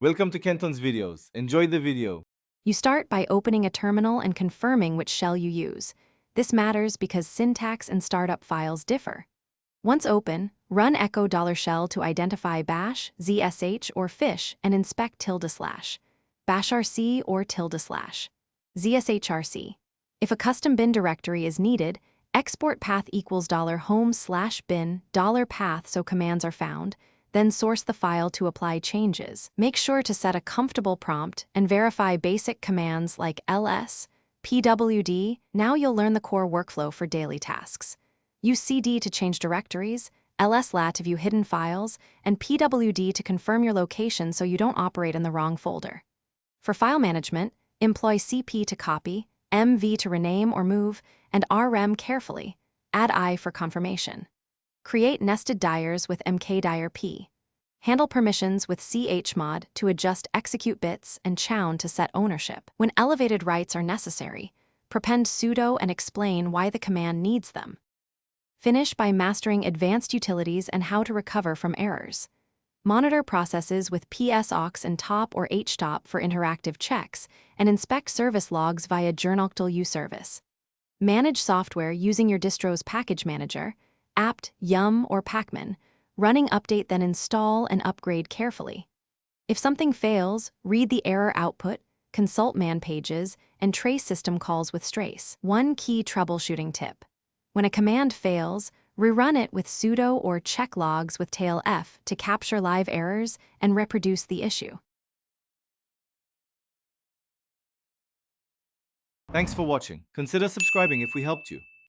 Welcome to Kenton's videos. Enjoy the video. You start by opening a terminal and confirming which shell you use. This matters because syntax and startup files differ. Once open, run echo $shell to identify bash, zsh, or fish and inspect ~/ bashrc or ~/ zshrc. If a custom bin directory is needed, export path equals $home/bin $path so commands are found, then source the file to apply changes. Make sure to set a comfortable prompt and verify basic commands like ls, pwd. Now you'll learn the core workflow for daily tasks. Use cd to change directories, lslat to view hidden files, and pwd to confirm your location so you don't operate in the wrong folder. For file management, employ cp to copy, mv to rename or move, and rm carefully. Add I for confirmation. Create nested diars with mkdir-p. Handle permissions with chmod to adjust execute bits and chown to set ownership. When elevated rights are necessary, prepend sudo and explain why the command needs them. Finish by mastering advanced utilities and how to recover from errors. Monitor processes with psaux and top or htop for interactive checks, and inspect service logs via journoctl uservice. Manage software using your distro's package manager, apt, yum, or pacman. Running update then install and upgrade carefully. If something fails, read the error output, consult man pages, and trace system calls with strace. One key troubleshooting tip. When a command fails, rerun it with sudo or check logs with tail F to capture live errors and reproduce the issue. Thanks for watching. Consider subscribing if we helped you.